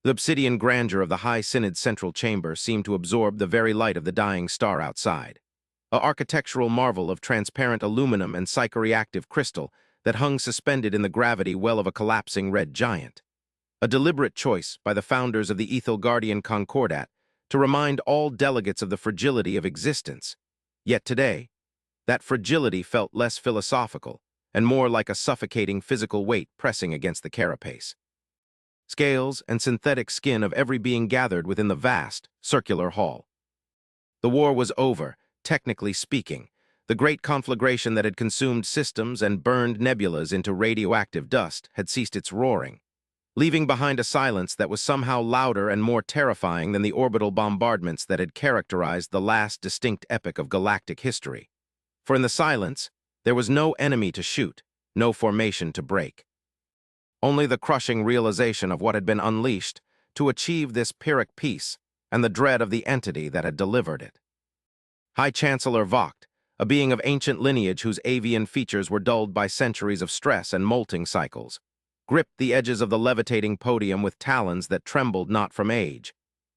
The obsidian grandeur of the high synod central chamber seemed to absorb the very light of the dying star outside. A architectural marvel of transparent aluminum and psychoreactive crystal that hung suspended in the gravity well of a collapsing red giant. A deliberate choice by the founders of the Guardian Concordat to remind all delegates of the fragility of existence. Yet today, that fragility felt less philosophical and more like a suffocating physical weight pressing against the carapace. Scales and synthetic skin of every being gathered within the vast, circular hall. The war was over, technically speaking. The great conflagration that had consumed systems and burned nebulas into radioactive dust had ceased its roaring, leaving behind a silence that was somehow louder and more terrifying than the orbital bombardments that had characterized the last distinct epoch of galactic history. For in the silence, there was no enemy to shoot, no formation to break. Only the crushing realization of what had been unleashed to achieve this Pyrrhic peace and the dread of the entity that had delivered it. High Chancellor Vogt, a being of ancient lineage whose avian features were dulled by centuries of stress and molting cycles, gripped the edges of the levitating podium with talons that trembled not from age,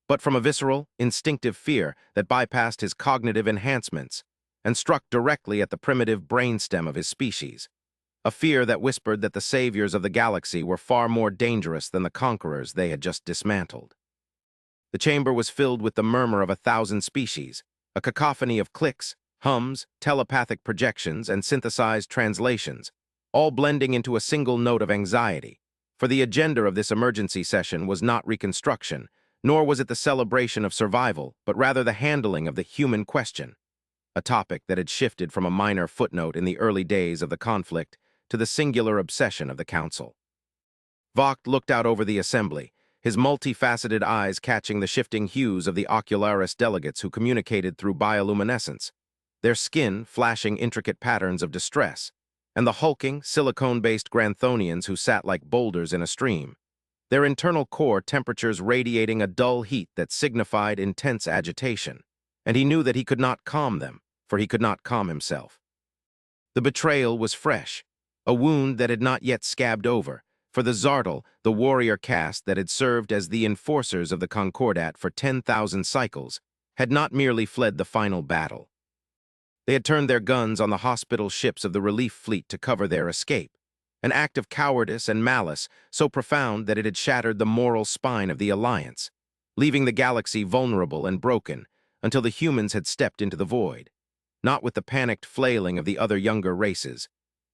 but from a visceral, instinctive fear that bypassed his cognitive enhancements and struck directly at the primitive brainstem of his species, a fear that whispered that the saviors of the galaxy were far more dangerous than the conquerors they had just dismantled. The chamber was filled with the murmur of 1,000 species, a cacophony of clicks, hums, telepathic projections, and synthesized translations, all blending into a single note of anxiety, for the agenda of this emergency session was not reconstruction, nor was it the celebration of survival, but rather the handling of the human question, a topic that had shifted from a minor footnote in the early days of the conflict to the singular obsession of the Council. Vogt looked out over the assembly, his multifaceted eyes catching the shifting hues of the ocularis delegates who communicated through bioluminescence, their skin flashing intricate patterns of distress, and the hulking, silicone-based Granthonians who sat like boulders in a stream, their internal core temperatures radiating a dull heat that signified intense agitation, and he knew that he could not calm them, for he could not calm himself. The betrayal was fresh, a wound that had not yet scabbed over, for the Zartal, the warrior caste that had served as the enforcers of the Concordat for 10,000 cycles, had not merely fled the final battle. They had turned their guns on the hospital ships of the relief fleet to cover their escape, an act of cowardice and malice so profound that it had shattered the moral spine of the Alliance, leaving the galaxy vulnerable and broken until the humans had stepped into the void, not with the panicked flailing of the other younger races,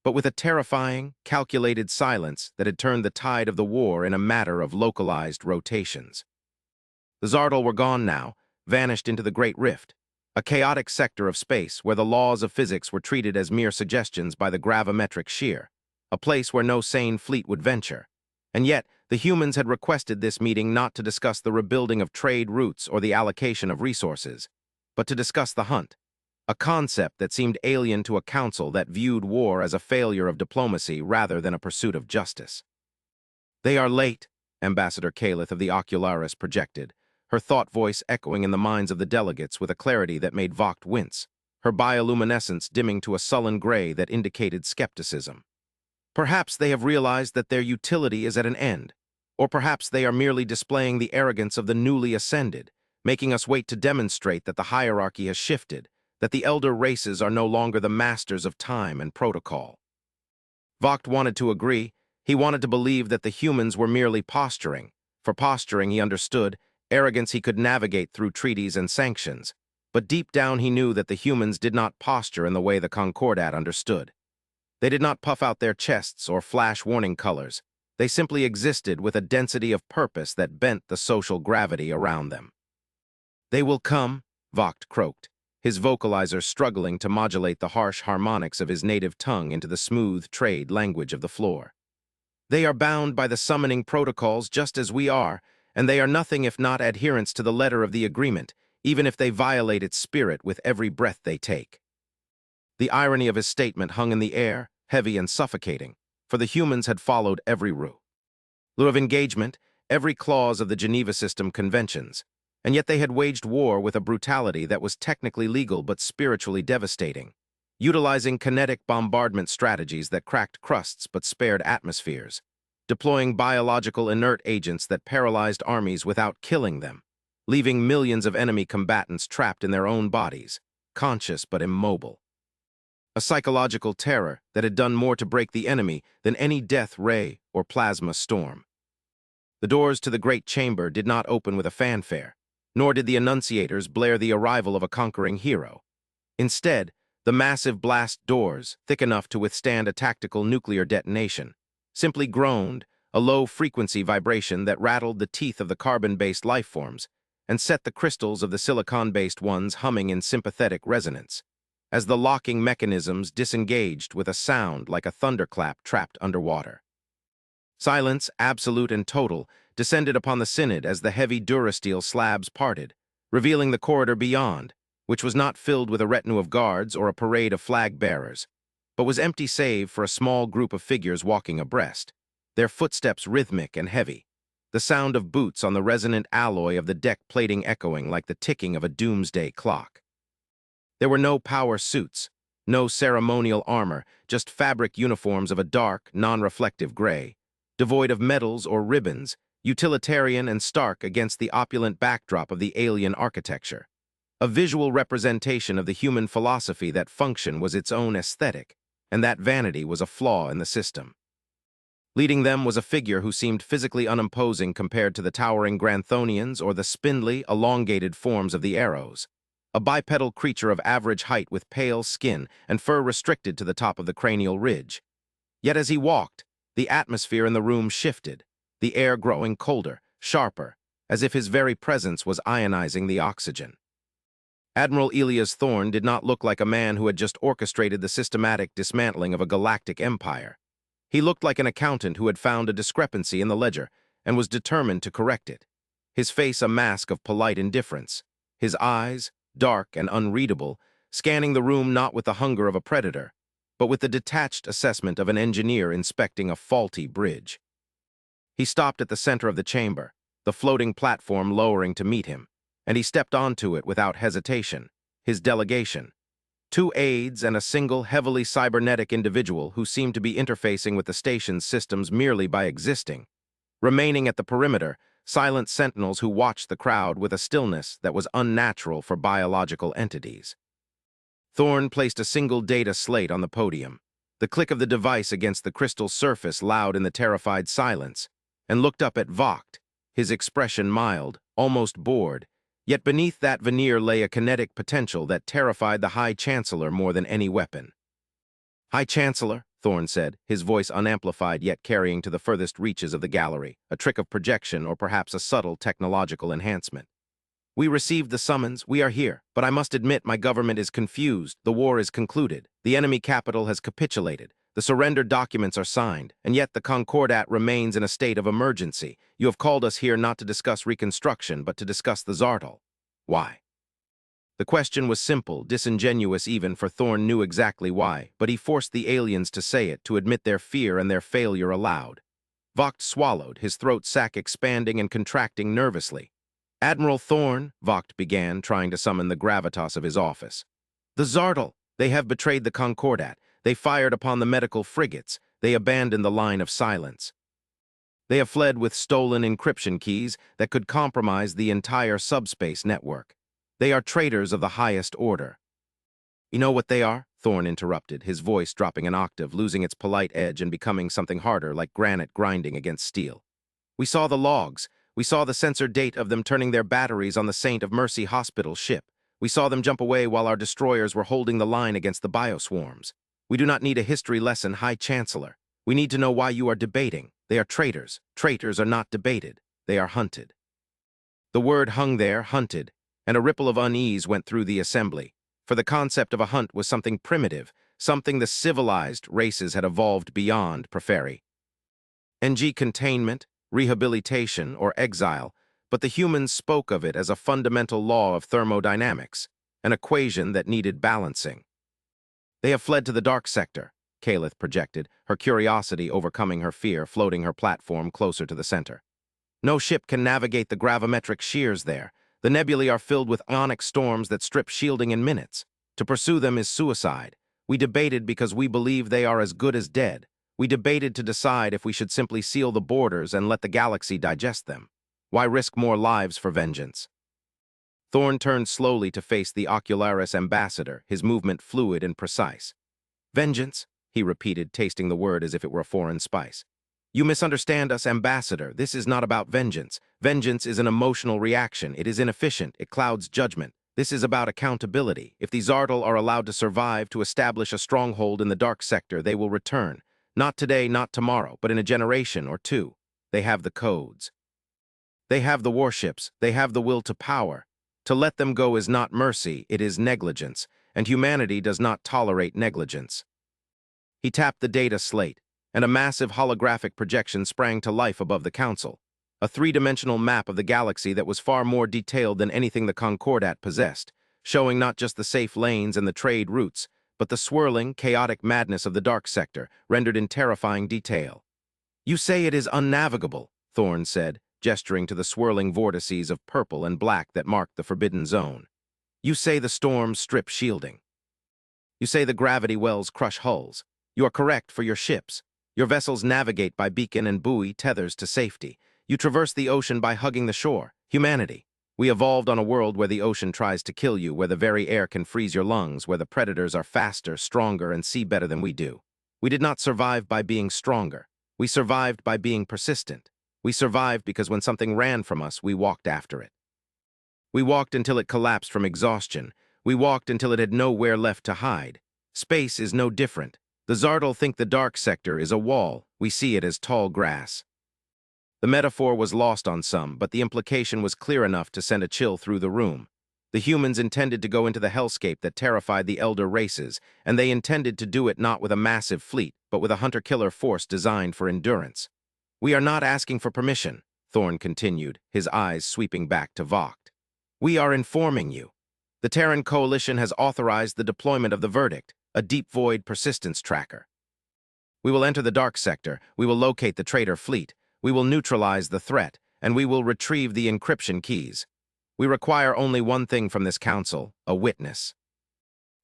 but with a terrifying, calculated silence that had turned the tide of the war in a matter of localized rotations. The Zartal were gone now, vanished into the Great Rift, a chaotic sector of space where the laws of physics were treated as mere suggestions by the gravimetric shear, a place where no sane fleet would venture. And yet, the humans had requested this meeting not to discuss the rebuilding of trade routes or the allocation of resources, but to discuss the hunt, a concept that seemed alien to a council that viewed war as a failure of diplomacy rather than a pursuit of justice. "They are late," Ambassador Calith of the Ocularis projected, her thought voice echoing in the minds of the delegates with a clarity that made Vogt wince, her bioluminescence dimming to a sullen gray that indicated skepticism. "Perhaps they have realized that their utility is at an end, or perhaps they are merely displaying the arrogance of the newly ascended, making us wait to demonstrate that the hierarchy has shifted, that the elder races are no longer the masters of time and protocol." Vogt wanted to agree. He wanted to believe that the humans were merely posturing. For posturing, he understood, arrogance he could navigate through treaties and sanctions, but deep down he knew that the humans did not posture in the way the Concordat understood. They did not puff out their chests or flash warning colors. They simply existed with a density of purpose that bent the social gravity around them. "They will come," Vogt croaked, his vocalizer struggling to modulate the harsh harmonics of his native tongue into the smooth trade language of the floor. "They are bound by the summoning protocols just as we are, and they are nothing if not adherents to the letter of the agreement, even if they violate its spirit with every breath they take." The irony of his statement hung in the air, heavy and suffocating, for the humans had followed every rule of engagement, every clause of the Geneva System conventions, and yet they had waged war with a brutality that was technically legal but spiritually devastating, utilizing kinetic bombardment strategies that cracked crusts but spared atmospheres, deploying biological inert agents that paralyzed armies without killing them, leaving millions of enemy combatants trapped in their own bodies, conscious but immobile. A psychological terror that had done more to break the enemy than any death ray or plasma storm. The doors to the great chamber did not open with a fanfare, nor did the annunciators blare the arrival of a conquering hero. Instead, the massive blast doors, thick enough to withstand a tactical nuclear detonation, simply groaned, a low-frequency vibration that rattled the teeth of the carbon-based lifeforms and set the crystals of the silicon-based ones humming in sympathetic resonance, as the locking mechanisms disengaged with a sound like a thunderclap trapped underwater. Silence, absolute and total, descended upon the synod as the heavy durasteel slabs parted, revealing the corridor beyond, which was not filled with a retinue of guards or a parade of flag-bearers, but was empty save for a small group of figures walking abreast, their footsteps rhythmic and heavy, the sound of boots on the resonant alloy of the deck plating echoing like the ticking of a doomsday clock. There were no power suits, no ceremonial armor, just fabric uniforms of a dark, non-reflective gray, devoid of medals or ribbons, utilitarian and stark against the opulent backdrop of the alien architecture. A visual representation of the human philosophy that function was its own aesthetic, and that vanity was a flaw in the system. Leading them was a figure who seemed physically unimposing compared to the towering Granthonians or the spindly, elongated forms of the arrows. A bipedal creature of average height with pale skin and fur restricted to the top of the cranial ridge. Yet as he walked, the atmosphere in the room shifted, the air growing colder, sharper, as if his very presence was ionizing the oxygen. Admiral Elias Thorne did not look like a man who had just orchestrated the systematic dismantling of a galactic empire. He looked like an accountant who had found a discrepancy in the ledger and was determined to correct it. His face a mask of polite indifference, his eyes, dark and unreadable, scanning the room not with the hunger of a predator, but with the detached assessment of an engineer inspecting a faulty bridge. He stopped at the center of the chamber, the floating platform lowering to meet him, and he stepped onto it without hesitation, his delegation. 2 aides and a single, heavily cybernetic individual who seemed to be interfacing with the station's systems merely by existing. Remaining at the perimeter, silent sentinels who watched the crowd with a stillness that was unnatural for biological entities. Thorne placed a single data slate on the podium, the click of the device against the crystal surface loud in the terrified silence, and looked up at Vogt, his expression mild, almost bored. Yet beneath that veneer lay a kinetic potential that terrified the High Chancellor more than any weapon. "High Chancellor," Thorne said, his voice unamplified yet carrying to the furthest reaches of the gallery, a trick of projection or perhaps a subtle technological enhancement. "We received the summons, we are here, but I must admit my government is confused, the war is concluded, the enemy capital has capitulated, the surrender documents are signed, and yet the Concordat remains in a state of emergency. You have called us here not to discuss reconstruction, but to discuss the Zartal. Why?" The question was simple, disingenuous even, for Thorne knew exactly why, but he forced the aliens to say it, to admit their fear and their failure aloud. Vogt swallowed, his throat sac expanding and contracting nervously. "Admiral Thorne," Vogt began, trying to summon the gravitas of his office. "The Zartal, they have betrayed the Concordat. They fired upon the medical frigates. They abandoned the line of silence. They have fled with stolen encryption keys that could compromise the entire subspace network. They are traitors of the highest order." "You know what they are?" Thorne interrupted, his voice dropping an octave, losing its polite edge and becoming something harder, like granite grinding against steel. "We saw the logs. We saw the sensor date of them turning their batteries on the Saint of Mercy Hospital ship. We saw them jump away while our destroyers were holding the line against the bioswarms. We do not need a history lesson, High Chancellor. We need to know why you are debating. They are traitors. Traitors are not debated. They are hunted." The word hung there, hunted, and a ripple of unease went through the assembly, for the concept of a hunt was something primitive, something the civilized races had evolved beyond Preferi. NG containment, rehabilitation, or exile, but the humans spoke of it as a fundamental law of thermodynamics, an equation that needed balancing. "They have fled to the dark sector," Calith projected, her curiosity overcoming her fear, floating her platform closer to the center. "No ship can navigate the gravimetric shears there. The nebulae are filled with ionic storms that strip shielding in minutes. To pursue them is suicide. We debated because we believe they are as good as dead. We debated to decide if we should simply seal the borders and let the galaxy digest them. Why risk more lives for vengeance? Thorn turned slowly to face the Ocularis ambassador, his movement fluid and precise. Vengeance, he repeated, tasting the word as if it were a foreign spice. You misunderstand us, ambassador. This is not about vengeance. Vengeance is an emotional reaction. It is inefficient. It clouds judgment. This is about accountability. If the Zartal are allowed to survive, to establish a stronghold in the dark sector, they will return. Not today, not tomorrow, but in a generation or two. They have the codes. They have the warships. They have the will to power. To let them go is not mercy, it is negligence, and humanity does not tolerate negligence. He tapped the data slate, and a massive holographic projection sprang to life above the council, a three-dimensional map of the galaxy that was far more detailed than anything the Concordat possessed, showing not just the safe lanes and the trade routes, but the swirling, chaotic madness of the dark sector, rendered in terrifying detail. You say it is unnavigable, Thorn said, gesturing to the swirling vortices of purple and black that marked the forbidden zone. You say the storms strip shielding. You say the gravity wells crush hulls. You are correct for your ships. Your vessels navigate by beacon and buoy tethers to safety. You traverse the ocean by hugging the shore. Humanity. We evolved on a world where the ocean tries to kill you, where the very air can freeze your lungs, where the predators are faster, stronger, and see better than we do. We did not survive by being stronger. We survived by being persistent. We survived because when something ran from us, we walked after it. We walked until it collapsed from exhaustion. We walked until it had nowhere left to hide. Space is no different. The Zartal think the dark sector is a wall. We see it as tall grass. The metaphor was lost on some, but the implication was clear enough to send a chill through the room. The humans intended to go into the hellscape that terrified the elder races, and they intended to do it not with a massive fleet, but with a hunter-killer force designed for endurance. We are not asking for permission, Thorn continued, his eyes sweeping back to Vogt. We are informing you. The Terran Coalition has authorized the deployment of the verdict, a deep void persistence tracker. We will enter the dark sector, we will locate the traitor fleet, we will neutralize the threat, and we will retrieve the encryption keys. We require only one thing from this council, a witness.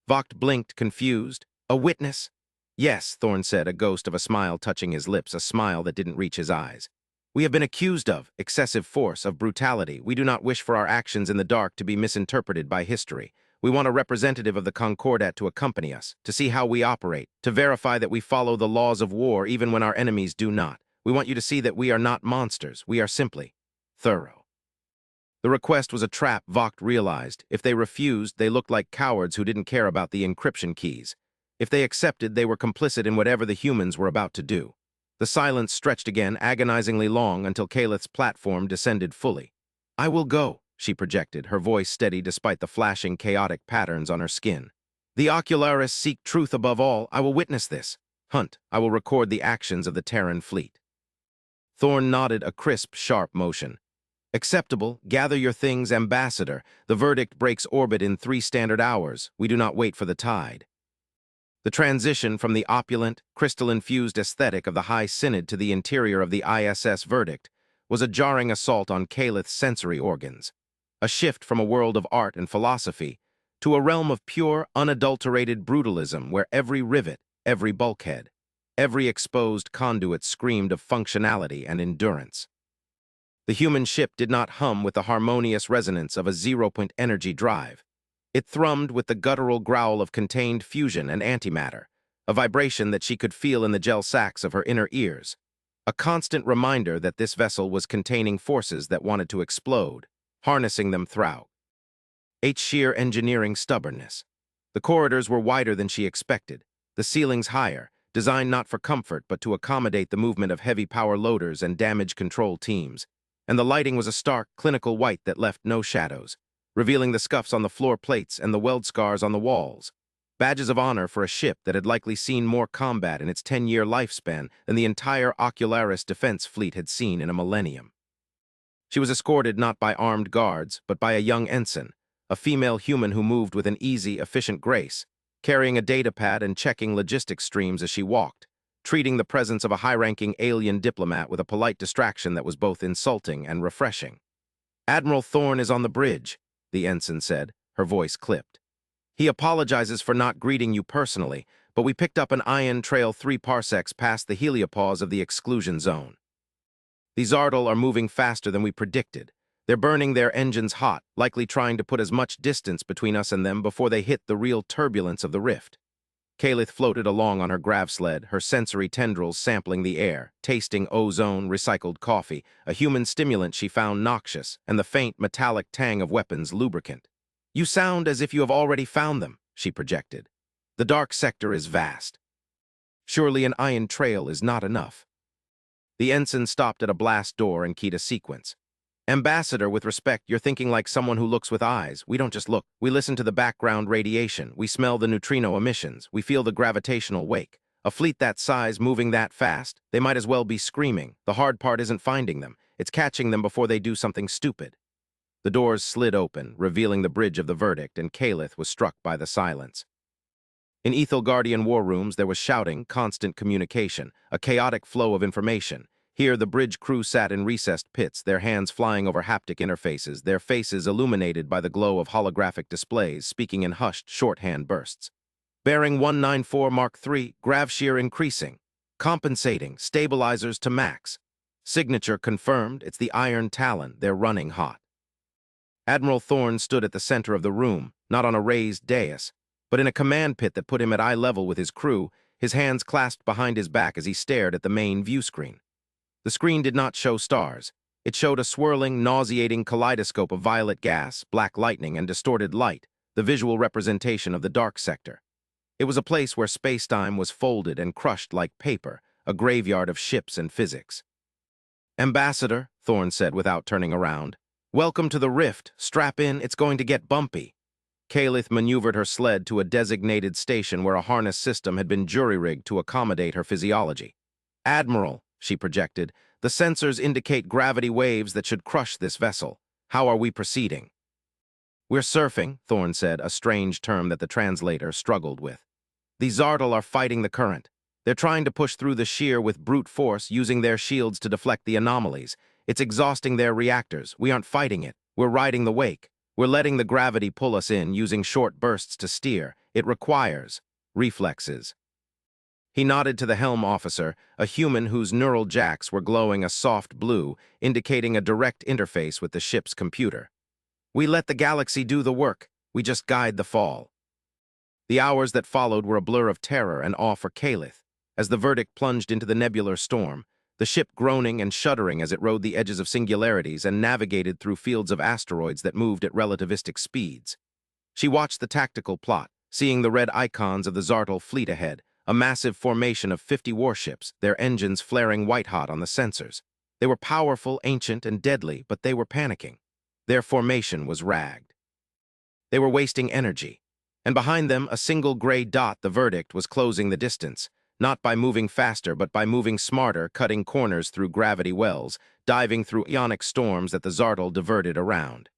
Vogt blinked, confused. A witness? Yes, Thorn said, a ghost of a smile touching his lips, a smile that didn't reach his eyes. We have been accused of excessive force, of brutality. We do not wish for our actions in the dark to be misinterpreted by history. We want a representative of the Concordat to accompany us, to see how we operate, to verify that we follow the laws of war even when our enemies do not. We want you to see that we are not monsters. We are simply thorough. The request was a trap, Vogt realized. If they refused, they looked like cowards who didn't care about the encryption keys. If they accepted, they were complicit in whatever the humans were about to do. The silence stretched again, agonizingly long, until Calith's platform descended fully. I will go, she projected, her voice steady despite the flashing, chaotic patterns on her skin. The Ocularis seek truth above all. I will witness this. Hunt, I will record the actions of the Terran fleet. Thorn nodded, a crisp, sharp motion. Acceptable. Gather your things, ambassador. The verdict breaks orbit in 3 standard hours. We do not wait for the tide. The transition from the opulent, crystal-infused aesthetic of the High Synod to the interior of the ISS verdict was a jarring assault on Calith's sensory organs, a shift from a world of art and philosophy to a realm of pure, unadulterated brutalism where every rivet, every bulkhead, every exposed conduit screamed of functionality and endurance. The human ship did not hum with the harmonious resonance of a zero-point energy drive. It thrummed with the guttural growl of contained fusion and antimatter, a vibration that she could feel in the gel sacs of her inner ears, a constant reminder that this vessel was containing forces that wanted to explode, harnessing them throughout. Sheer engineering stubbornness. The corridors were wider than she expected, the ceilings higher, designed not for comfort but to accommodate the movement of heavy power loaders and damage control teams, and the lighting was a stark, clinical white that left no shadows, revealing the scuffs on the floor plates and the weld scars on the walls, badges of honor for a ship that had likely seen more combat in its 10-year lifespan than the entire Ocularis defense fleet had seen in a millennium. She was escorted not by armed guards, but by a young ensign, a female human who moved with an easy, efficient grace, carrying a datapad and checking logistics streams as she walked, treating the presence of a high-ranking alien diplomat with a polite distraction that was both insulting and refreshing. Admiral Thorn is on the bridge, the ensign said, her voice clipped. He apologizes for not greeting you personally, but we picked up an ion trail 3 parsecs past the heliopause of the exclusion zone. The Zardal are moving faster than we predicted. They're burning their engines hot, likely trying to put as much distance between us and them before they hit the real turbulence of the rift. Kalith floated along on her grav sled, her sensory tendrils sampling the air, tasting ozone, recycled coffee, a human stimulant she found noxious, and the faint metallic tang of weapons lubricant. "You sound as if you have already found them," she projected. "The dark sector is vast. Surely an ion trail is not enough." The ensign stopped at a blast door and keyed a sequence. "Ambassador, with respect, you're thinking like someone who looks with eyes. We don't just look. We listen to the background radiation. We smell the neutrino emissions. We feel the gravitational wake. A fleet that size moving that fast, they might as well be screaming. The hard part isn't finding them. It's catching them before they do something stupid." The doors slid open, revealing the bridge of the verdict, and Kalith was struck by the silence. In Ethel Guardian war rooms, there was shouting, constant communication, a chaotic flow of information. Here, the bridge crew sat in recessed pits, their hands flying over haptic interfaces, their faces illuminated by the glow of holographic displays, speaking in hushed, shorthand bursts. "Bearing 194 Mark III, grav shear increasing. Compensating, stabilizers to max. Signature confirmed, it's the Iron Talon, they're running hot." Admiral Thorne stood at the center of the room, not on a raised dais, but in a command pit that put him at eye level with his crew, his hands clasped behind his back as he stared at the main view screen. The screen did not show stars. It showed a swirling, nauseating kaleidoscope of violet gas, black lightning, and distorted light, the visual representation of the dark sector. It was a place where space-time was folded and crushed like paper, a graveyard of ships and physics. "Ambassador," Thorne said without turning around, "welcome to the rift. Strap in, it's going to get bumpy." Kalith maneuvered her sled to a designated station where a harness system had been jury-rigged to accommodate her physiology. "Admiral," she projected, "the sensors indicate gravity waves that should crush this vessel. How are we proceeding?" "We're surfing," Thorne said, a strange term that the translator struggled with. "The Zardal are fighting the current. They're trying to push through the shear with brute force, using their shields to deflect the anomalies. It's exhausting their reactors. We aren't fighting it. We're riding the wake. We're letting the gravity pull us in, using short bursts to steer. It requires reflexes." He nodded to the helm officer, a human whose neural jacks were glowing a soft blue, indicating a direct interface with the ship's computer. "We let the galaxy do the work. We just guide the fall." The hours that followed were a blur of terror and awe for Kalith. As the verdict plunged into the nebular storm, the ship groaning and shuddering as it rode the edges of singularities and navigated through fields of asteroids that moved at relativistic speeds. She watched the tactical plot, seeing the red icons of the Zardal fleet ahead, a massive formation of 50 warships, their engines flaring white-hot on the sensors. They were powerful, ancient, and deadly, but they were panicking. Their formation was ragged. They were wasting energy. And behind them, a single gray dot, the verdict, was closing the distance, not by moving faster, but by moving smarter, cutting corners through gravity wells, diving through ionic storms that the Zardal diverted around.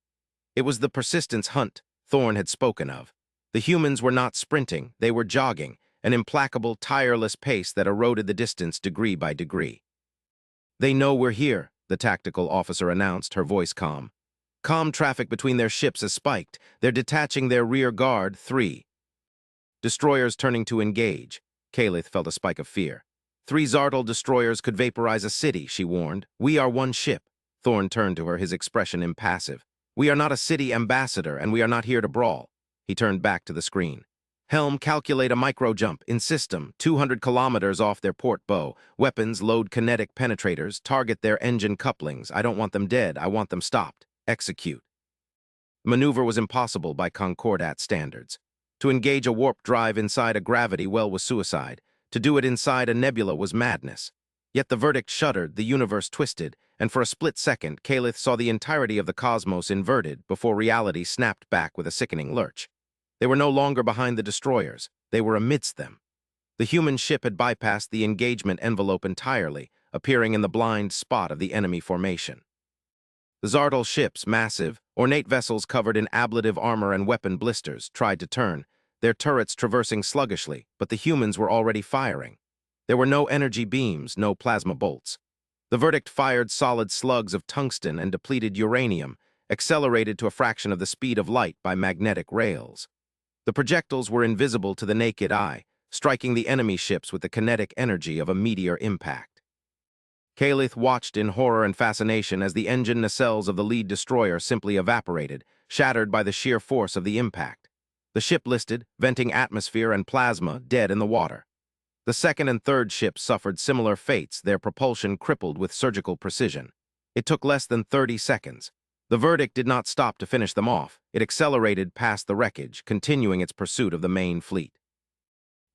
It was the persistence hunt Thorne had spoken of. The humans were not sprinting, they were jogging, an implacable, tireless pace that eroded the distance degree by degree. "They know we're here," the tactical officer announced, her voice calm. "Comm traffic between their ships has spiked. They're detaching their rear guard, 3. Destroyers turning to engage." Kalith felt a spike of fear. 3 Zardal destroyers could vaporize a city," she warned. "We are one ship." Thorne turned to her, his expression impassive. "We are not a city, ambassador, and we are not here to brawl." He turned back to the screen. "Helm, calculate a micro-jump. In system, 200 kilometers off their port bow. Weapons, load kinetic penetrators. Target their engine couplings. I don't want them dead. I want them stopped. Execute." Maneuver was impossible by Concordat standards. To engage a warp drive inside a gravity well was suicide. To do it inside a nebula was madness. Yet the verdict shuddered, the universe twisted, and for a split second, Kalith saw the entirety of the cosmos inverted before reality snapped back with a sickening lurch. They were no longer behind the destroyers. They were amidst them. The human ship had bypassed the engagement envelope entirely, appearing in the blind spot of the enemy formation. The Zardal ships, massive, ornate vessels covered in ablative armor and weapon blisters, tried to turn, their turrets traversing sluggishly, but the humans were already firing. There were no energy beams, no plasma bolts. The verdict fired solid slugs of tungsten and depleted uranium, accelerated to a fraction of the speed of light by magnetic rails. The projectiles were invisible to the naked eye, striking the enemy ships with the kinetic energy of a meteor impact. Kalith watched in horror and fascination as the engine nacelles of the lead destroyer simply evaporated, shattered by the sheer force of the impact. The ship listed, venting atmosphere and plasma, dead in the water. The second and third ships suffered similar fates, their propulsion crippled with surgical precision. It took less than 30 seconds. The verdict did not stop to finish them off. It accelerated past the wreckage, continuing its pursuit of the main fleet.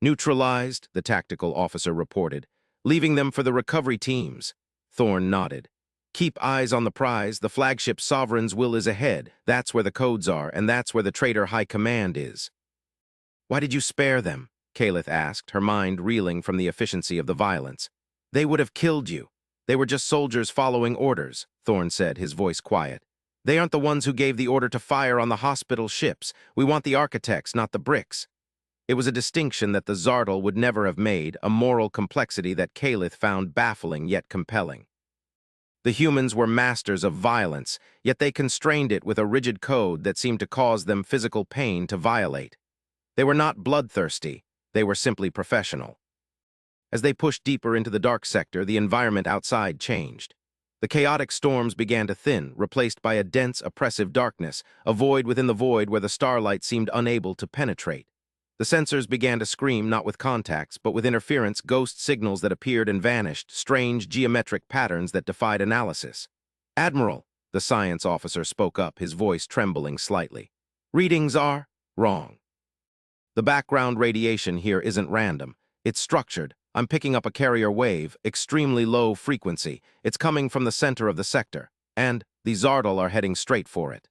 Neutralized, the tactical officer reported, leaving them for the recovery teams. Thorne nodded. Keep eyes on the prize. The flagship Sovereign's will is ahead. That's where the codes are, and that's where the traitor high command is. Why did you spare them? Kalith asked, her mind reeling from the efficiency of the violence. They would have killed you. They were just soldiers following orders, Thorne said, his voice quiet. They aren't the ones who gave the order to fire on the hospital ships. We want the architects, not the bricks. It was a distinction that the Zardal would never have made, a moral complexity that Kalith found baffling yet compelling. The humans were masters of violence, yet they constrained it with a rigid code that seemed to cause them physical pain to violate. They were not bloodthirsty, they were simply professional. As they pushed deeper into the dark sector, the environment outside changed. The chaotic storms began to thin, replaced by a dense, oppressive darkness, a void within the void where the starlight seemed unable to penetrate. The sensors began to scream not with contacts, but with interference, ghost signals that appeared and vanished, strange geometric patterns that defied analysis. Admiral, the science officer spoke up, his voice trembling slightly. Readings are wrong. The background radiation here isn't random. It's structured. I'm picking up a carrier wave, extremely low frequency. It's coming from the center of the sector, and the Zardal are heading straight for it.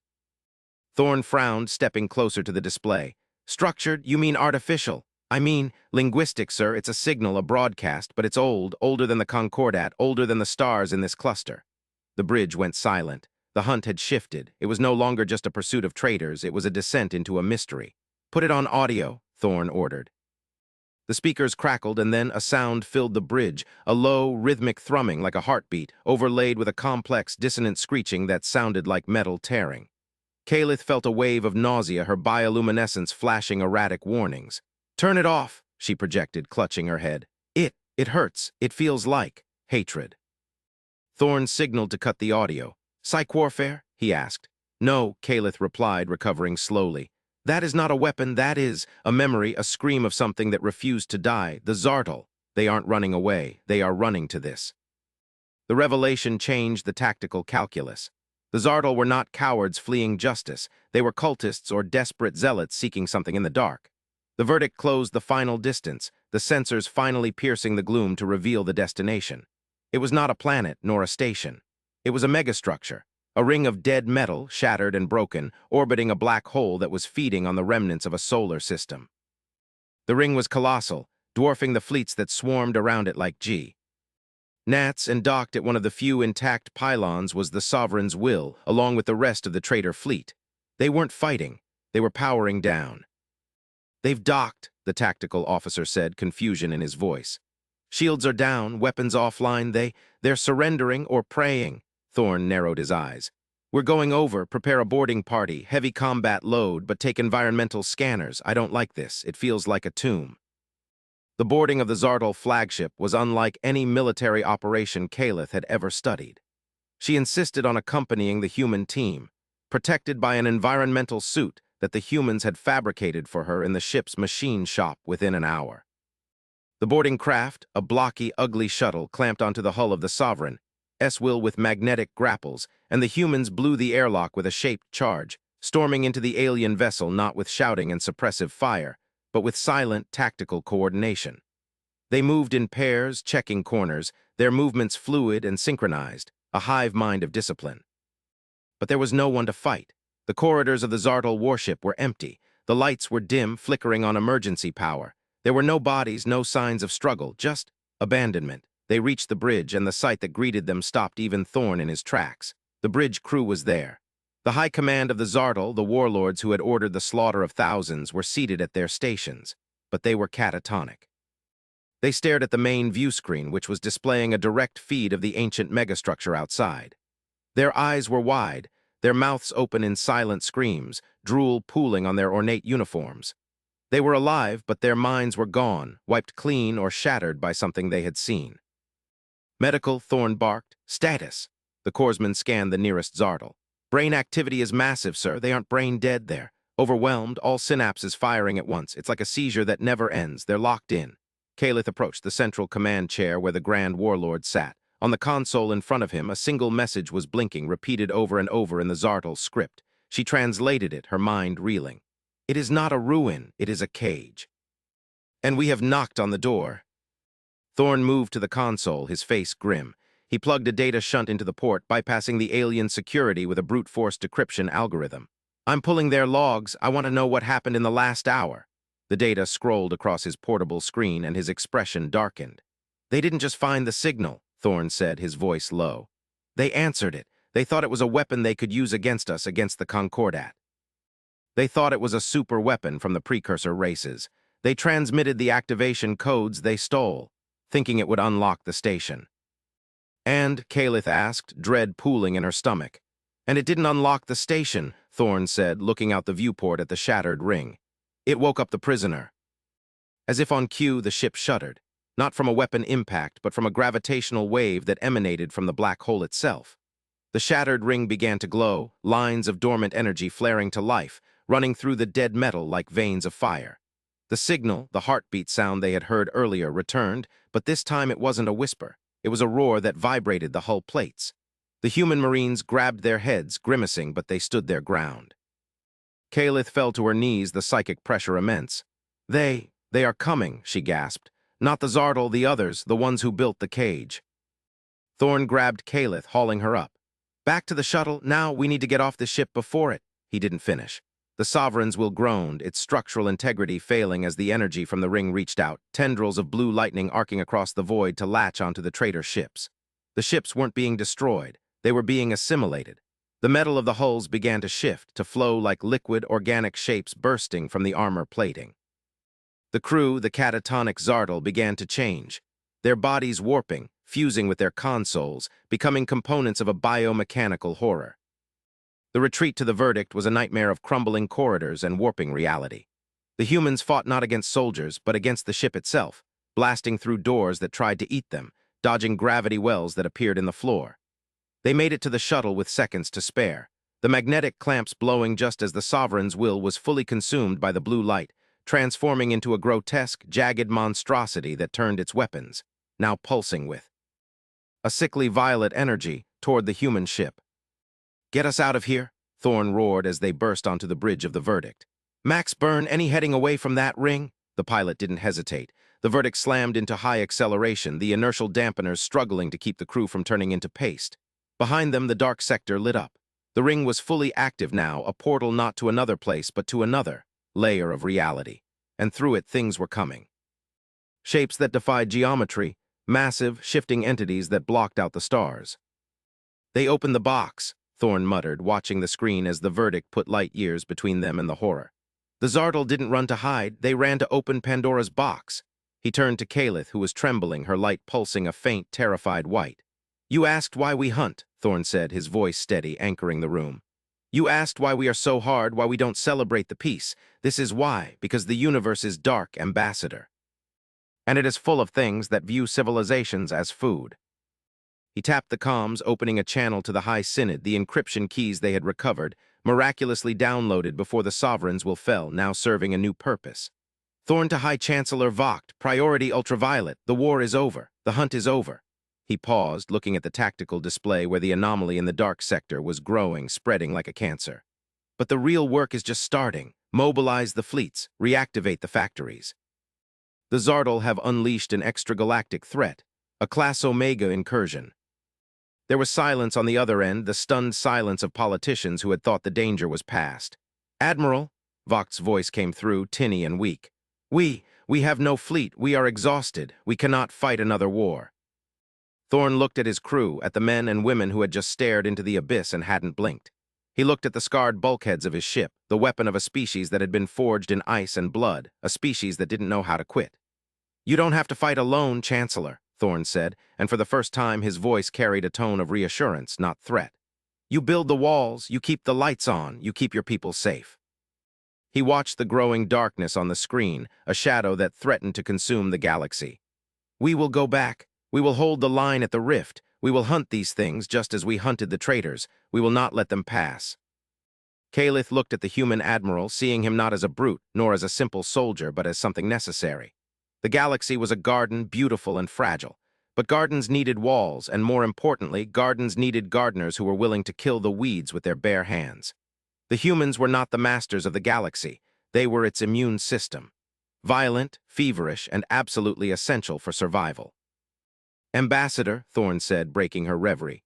Thorne frowned, stepping closer to the display. Structured? You mean artificial? I mean, linguistic, sir. It's a signal, a broadcast, but it's old, older than the Concordat, older than the stars in this cluster. The bridge went silent. The hunt had shifted. It was no longer just a pursuit of traitors. It was a descent into a mystery. Put it on audio, Thorne ordered. The speakers crackled, and then a sound filled the bridge, a low, rhythmic thrumming like a heartbeat, overlaid with a complex, dissonant screeching that sounded like metal tearing. Kalith felt a wave of nausea, her bioluminescence flashing erratic warnings. Turn it off, she projected, clutching her head. It hurts. It feels like hatred. Thorne signaled to cut the audio. Psych warfare? He asked. No, Kalith replied, recovering slowly. That is not a weapon, that is a memory, a scream of something that refused to die, the Zardal. They aren't running away, they are running to this. The revelation changed the tactical calculus. The Zardal were not cowards fleeing justice, they were cultists or desperate zealots seeking something in the dark. The verdict closed the final distance, the sensors finally piercing the gloom to reveal the destination. It was not a planet nor a station. It was a megastructure. A ring of dead metal, shattered and broken, orbiting a black hole that was feeding on the remnants of a solar system. The ring was colossal, dwarfing the fleets that swarmed around it like gnats, and docked at one of the few intact pylons was the Sovereign's will, along with the rest of the traitor fleet. They weren't fighting, they were powering down. They've docked, the tactical officer said, confusion in his voice. Shields are down, weapons offline, they're surrendering or praying. Thorne narrowed his eyes. We're going over, prepare a boarding party, heavy combat load, but take environmental scanners. I don't like this. It feels like a tomb. The boarding of the Zardal flagship was unlike any military operation Kalith had ever studied. She insisted on accompanying the human team, protected by an environmental suit that the humans had fabricated for her in the ship's machine shop within an hour. The boarding craft, a blocky, ugly shuttle clamped onto the hull of the Sovereign, S-will with magnetic grapples, and the humans blew the airlock with a shaped charge, storming into the alien vessel not with shouting and suppressive fire, but with silent, tactical coordination. They moved in pairs, checking corners, their movements fluid and synchronized, a hive mind of discipline. But there was no one to fight. The corridors of the Zardal warship were empty. The lights were dim, flickering on emergency power. There were no bodies, no signs of struggle, just abandonment. They reached the bridge, and the sight that greeted them stopped even Thorne in his tracks. The bridge crew was there. The high command of the Zardal, the warlords who had ordered the slaughter of thousands, were seated at their stations, but they were catatonic. They stared at the main view screen, which was displaying a direct feed of the ancient megastructure outside. Their eyes were wide, their mouths open in silent screams, drool pooling on their ornate uniforms. They were alive, but their minds were gone, wiped clean or shattered by something they had seen. Medical, Thorne barked. Status. The corpsman scanned the nearest Zartal. Brain activity is massive, sir. They aren't brain dead there. Overwhelmed, all synapses firing at once. It's like a seizure that never ends. They're locked in. Calith approached the central command chair where the Grand Warlord sat. On the console in front of him, a single message was blinking, repeated over and over in the Zartal script. She translated it, her mind reeling. It is not a ruin, it is a cage. And we have knocked on the door. Thorne moved to the console, his face grim. He plugged a data shunt into the port, bypassing the alien security with a brute force decryption algorithm. I'm pulling their logs. I want to know what happened in the last hour. The data scrolled across his portable screen and his expression darkened. They didn't just find the signal, Thorne said, his voice low. They answered it. They thought it was a weapon they could use against us, against the Concordat. They thought it was a super weapon from the precursor races. They transmitted the activation codes they stole, thinking it would unlock the station. And, Calith asked, dread pooling in her stomach. And it didn't unlock the station, Thorne said, looking out the viewport at the shattered ring. It woke up the prisoner. As if on cue, the ship shuddered, not from a weapon impact, but from a gravitational wave that emanated from the black hole itself. The shattered ring began to glow, lines of dormant energy flaring to life, running through the dead metal like veins of fire. The signal, the heartbeat sound they had heard earlier, returned, but this time it wasn't a whisper. It was a roar that vibrated the hull plates. The human Marines grabbed their heads, grimacing, but they stood their ground. Calith fell to her knees, the psychic pressure immense. They are coming, she gasped. Not the Zartal, the others, the ones who built the cage. Thorne grabbed Calith, hauling her up. Back to the shuttle, now we need to get off the ship before it. He didn't finish. The Sovereign's will groaned, its structural integrity failing as the energy from the ring reached out, tendrils of blue lightning arcing across the void to latch onto the traitor ships. The ships weren't being destroyed. They were being assimilated. The metal of the hulls began to shift, to flow like liquid, organic shapes bursting from the armor plating. The crew, the catatonic Zartal, began to change, their bodies warping, fusing with their consoles, becoming components of a biomechanical horror. The retreat to the verdict was a nightmare of crumbling corridors and warping reality. The humans fought not against soldiers, but against the ship itself, blasting through doors that tried to eat them, dodging gravity wells that appeared in the floor. They made it to the shuttle with seconds to spare, the magnetic clamps blowing just as the Sovereign's will was fully consumed by the blue light, transforming into a grotesque, jagged monstrosity that turned its weapons, now pulsing with a sickly violet energy, toward the human ship. Get us out of here, Thorne roared as they burst onto the bridge of the verdict. Max burn, any heading away from that ring? The pilot didn't hesitate. The verdict slammed into high acceleration, the inertial dampeners struggling to keep the crew from turning into paste. Behind them, the dark sector lit up. The ring was fully active now, a portal not to another place, but to another layer of reality. And through it, things were coming. Shapes that defied geometry, massive, shifting entities that blocked out the stars. They opened the box, Thorne muttered, watching the screen as the verdict put light years between them and the horror. The Zartal didn't run to hide, they ran to open Pandora's box. He turned to Calith, who was trembling, her light pulsing a faint, terrified white. You asked why we hunt, Thorne said, his voice steady, anchoring the room. You asked why we are so hard, why we don't celebrate the peace. This is why, because the universe is dark, Ambassador. And it is full of things that view civilizations as food. He tapped the comms, opening a channel to the High Synod, the encryption keys they had recovered, miraculously downloaded before the Sovereign's will fell, now serving a new purpose. Thorne to High Chancellor Vogt, priority ultraviolet, the war is over, the hunt is over. He paused, looking at the tactical display where the anomaly in the dark sector was growing, spreading like a cancer. But the real work is just starting. Mobilize the fleets, reactivate the factories. The Zartal have unleashed an extragalactic threat, a Class Omega incursion. There was silence on the other end, the stunned silence of politicians who had thought the danger was past. Admiral, Vogt's voice came through, tinny and weak. We have no fleet, we are exhausted, we cannot fight another war. Thorne looked at his crew, at the men and women who had just stared into the abyss and hadn't blinked. He looked at the scarred bulkheads of his ship, the weapon of a species that had been forged in ice and blood, a species that didn't know how to quit. You don't have to fight alone, Chancellor, Thorne said, and for the first time his voice carried a tone of reassurance, not threat. You build the walls, you keep the lights on, you keep your people safe. He watched the growing darkness on the screen, a shadow that threatened to consume the galaxy. "We will go back. We will hold the line at the rift. We will hunt these things just as we hunted the traitors. We will not let them pass." Calith looked at the human admiral, seeing him not as a brute, nor as a simple soldier, but as something necessary. The galaxy was a garden, beautiful and fragile. But gardens needed walls, and more importantly, gardens needed gardeners who were willing to kill the weeds with their bare hands. The humans were not the masters of the galaxy. They were its immune system. Violent, feverish, and absolutely essential for survival. "Ambassador," Thorn said, breaking her reverie,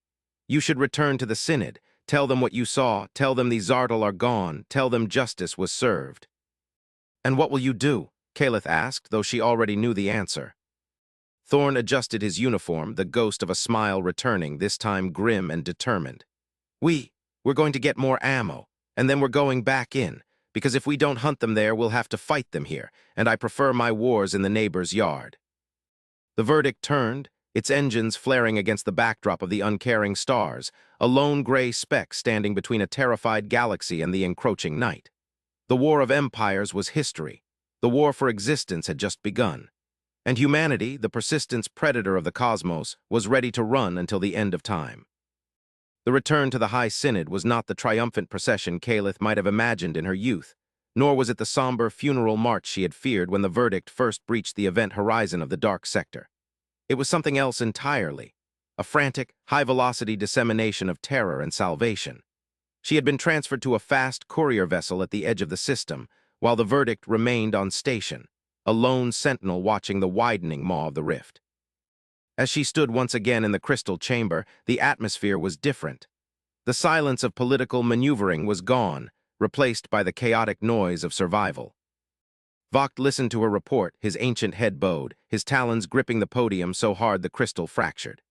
"you should return to the Synod. Tell them what you saw. Tell them the Zardal are gone. Tell them justice was served." "And what will you do?" Calith asked, though she already knew the answer. Thorn adjusted his uniform, the ghost of a smile returning, this time grim and determined. We're going to get more ammo, and then we're going back in, because if we don't hunt them there, we'll have to fight them here, and I prefer my wars in the neighbor's yard." The verdict turned, its engines flaring against the backdrop of the uncaring stars, a lone gray speck standing between a terrified galaxy and the encroaching night. The War of Empires was history. The war for existence had just begun. And humanity, the persistent predator of the cosmos, was ready to run until the end of time. The return to the High Synod was not the triumphant procession Calith might have imagined in her youth, nor was it the somber funeral march she had feared when the verdict first breached the event horizon of the dark sector. It was something else entirely, a frantic, high-velocity dissemination of terror and salvation. She had been transferred to a fast courier vessel at the edge of the system, while the verdict remained on station, a lone sentinel watching the widening maw of the rift. As she stood once again in the crystal chamber, the atmosphere was different. The silence of political maneuvering was gone, replaced by the chaotic noise of survival. Vogt listened to her report, his ancient head bowed, his talons gripping the podium so hard the crystal fractured.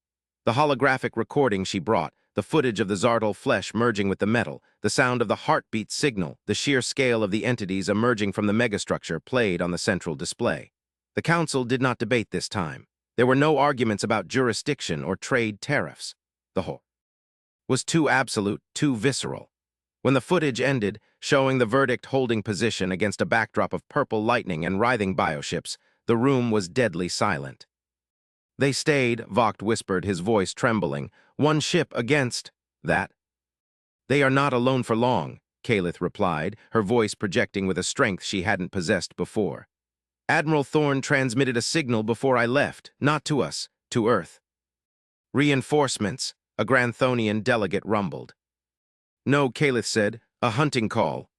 The holographic recording she brought, the footage of the Zardal flesh merging with the metal, the sound of the heartbeat signal, the sheer scale of the entities emerging from the megastructure played on the central display. The council did not debate this time. There were no arguments about jurisdiction or trade tariffs. The whole was too absolute, too visceral. When the footage ended, showing the verdict holding position against a backdrop of purple lightning and writhing bioships, the room was deadly silent. "They stayed," Vogt whispered, his voice trembling. "One ship against that." "They are not alone for long," Calith replied, her voice projecting with a strength she hadn't possessed before. "Admiral Thorn transmitted a signal before I left, not to us, to Earth." "Reinforcements," a Granthonian delegate rumbled. "No," Calith said, "a hunting call."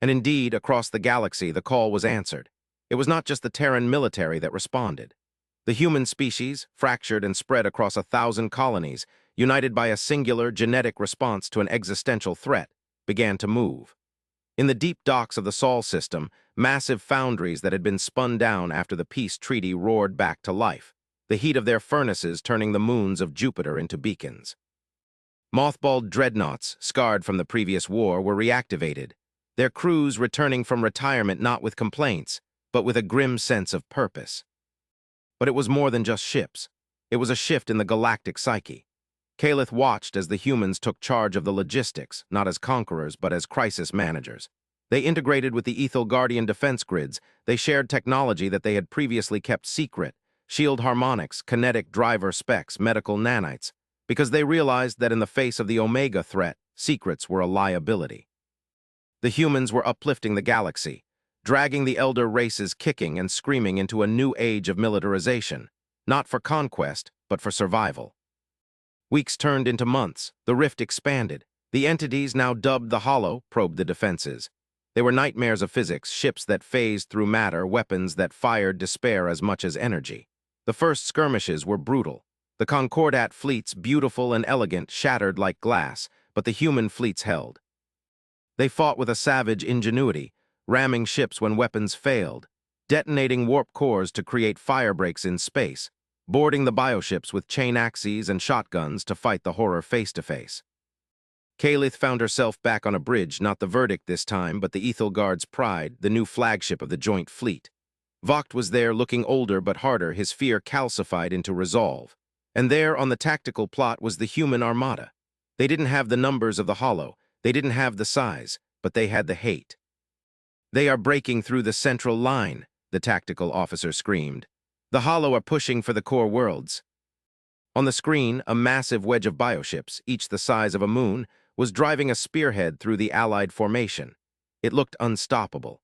And indeed, across the galaxy, the call was answered. It was not just the Terran military that responded. The human species, fractured and spread across 1,000 colonies, united by a singular genetic response to an existential threat, began to move. In the deep docks of the Sol system, massive foundries that had been spun down after the peace treaty roared back to life, the heat of their furnaces turning the moons of Jupiter into beacons. Mothballed dreadnoughts, scarred from the previous war, were reactivated, their crews returning from retirement not with complaints, but with a grim sense of purpose. But it was more than just ships. It was a shift in the galactic psyche. Calith watched as the humans took charge of the logistics, not as conquerors, but as crisis managers. They integrated with the Ethel Guardian defense grids. They shared technology that they had previously kept secret, shield harmonics, kinetic driver specs, medical nanites, because they realized that in the face of the Omega threat, secrets were a liability. The humans were uplifting the galaxy, dragging the elder races kicking and screaming into a new age of militarization, not for conquest, but for survival. Weeks turned into months, the rift expanded. The entities now dubbed the Hollow probed the defenses. They were nightmares of physics, ships that phased through matter, weapons that fired despair as much as energy. The first skirmishes were brutal. The Concordat fleets, beautiful and elegant, shattered like glass, but the human fleets held. They fought with a savage ingenuity, ramming ships when weapons failed, detonating warp cores to create firebreaks in space, boarding the bioships with chain axes and shotguns to fight the horror face-to-face. Calith found herself back on a bridge, not the verdict this time, but the Ethelgard's Pride, the new flagship of the joint fleet. Vogt was there, looking older but harder, his fear calcified into resolve. And there, on the tactical plot, was the human armada. They didn't have the numbers of the Hollow, they didn't have the size, but they had the hate. They are breaking through the central line, the tactical officer screamed. The Hollow are pushing for the core worlds. On the screen, a massive wedge of bioships, each the size of a moon, was driving a spearhead through the Allied formation. It looked unstoppable.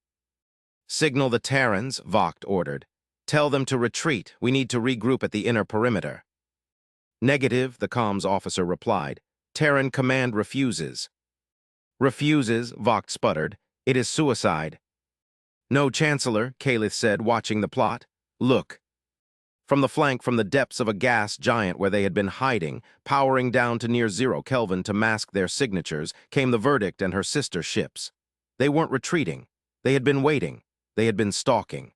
Signal the Terrans, Vogt ordered. Tell them to retreat. We need to regroup at the inner perimeter. Negative, the comms officer replied. Terran command refuses. Refuses, Vogt sputtered. It is suicide. No, Chancellor, Kalith said, watching the plot. Look. From the flank, from the depths of a gas giant where they had been hiding, powering down to near 0 Kelvin to mask their signatures, came the Verdict and her sister ships. They weren't retreating. They had been waiting. They had been stalking.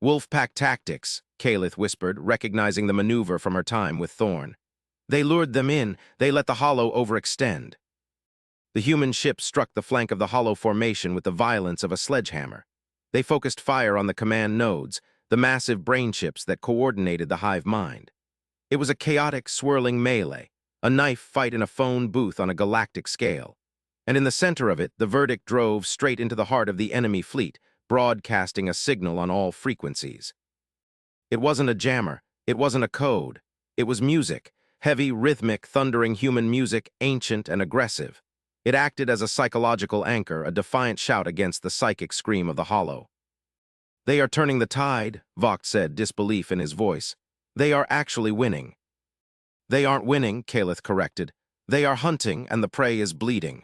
Wolfpack tactics, Kalith whispered, recognizing the maneuver from her time with Thorn. They lured them in. They let the Hollow overextend. The human ship struck the flank of the Hollow formation with the violence of a sledgehammer. They focused fire on the command nodes, the massive brain chips that coordinated the hive mind. It was a chaotic, swirling melee, a knife fight in a phone booth on a galactic scale. And in the center of it, the Verdict drove straight into the heart of the enemy fleet, broadcasting a signal on all frequencies. It wasn't a jammer. It wasn't a code. It was music, heavy, rhythmic, thundering human music, ancient and aggressive. It acted as a psychological anchor, a defiant shout against the psychic scream of the Hollow. They are turning the tide, Vogt said, disbelief in his voice. They are actually winning. They aren't winning, Kalith corrected. They are hunting, and the prey is bleeding.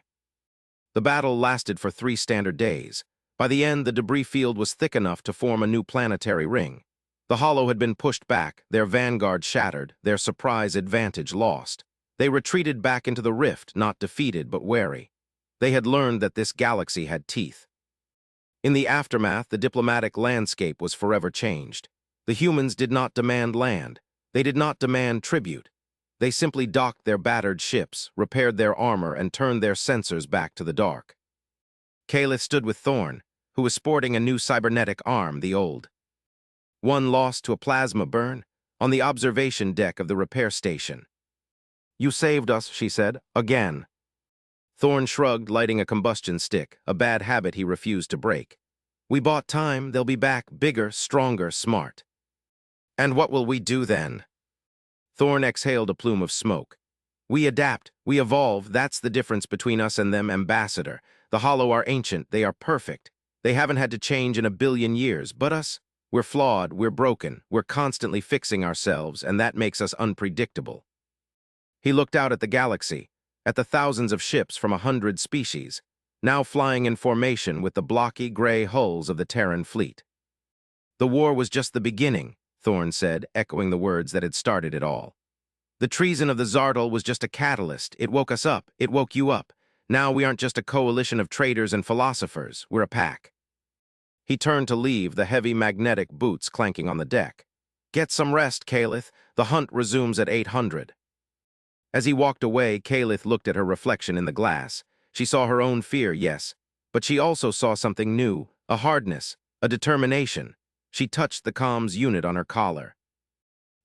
The battle lasted for 3 standard days. By the end, the debris field was thick enough to form a new planetary ring. The Hollow had been pushed back, their vanguard shattered, their surprise advantage lost. They retreated back into the rift, not defeated but wary. They had learned that this galaxy had teeth. In the aftermath, the diplomatic landscape was forever changed. The humans did not demand land. They did not demand tribute. They simply docked their battered ships, repaired their armor, and turned their sensors back to the dark. Kalith stood with Thorn, who was sporting a new cybernetic arm, the old one lost to a plasma burn, on the observation deck of the repair station. You saved us, she said, again. Thorn shrugged, lighting a combustion stick, a bad habit he refused to break. We bought time. They'll be back, bigger, stronger, smart. And what will we do then? Thorn exhaled a plume of smoke. We adapt, we evolve. That's the difference between us and them, Ambassador. The Hollow are ancient, they are perfect. They haven't had to change in 1 billion years, but us? We're flawed, we're broken, we're constantly fixing ourselves, and that makes us unpredictable. He looked out at the galaxy, at the thousands of ships from 100 species, now flying in formation with the blocky gray hulls of the Terran fleet. The war was just the beginning, Thorn said, echoing the words that had started it all. The treason of the Zardal was just a catalyst. It woke us up. It woke you up. Now we aren't just a coalition of traitors and philosophers. We're a pack. He turned to leave, the heavy magnetic boots clanking on the deck. Get some rest, Kalith. The hunt resumes at 800. As he walked away, Kalith looked at her reflection in the glass. She saw her own fear, yes, but she also saw something new, a hardness, a determination. She touched the comms unit on her collar.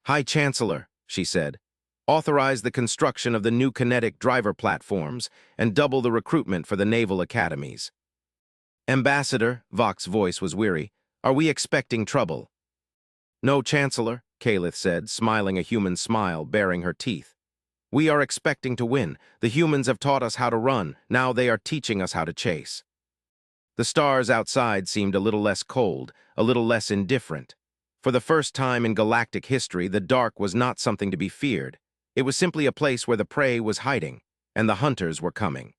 High Chancellor, she said, authorize the construction of the new kinetic driver platforms and double the recruitment for the naval academies. Ambassador, Vogt's voice was weary, are we expecting trouble? No, Chancellor, Kalith said, smiling a human smile, baring her teeth. We are expecting to win. The humans have taught us how to run. Now they are teaching us how to chase. The stars outside seemed a little less cold, a little less indifferent. For the first time in galactic history, the dark was not something to be feared. It was simply a place where the prey was hiding, and the hunters were coming.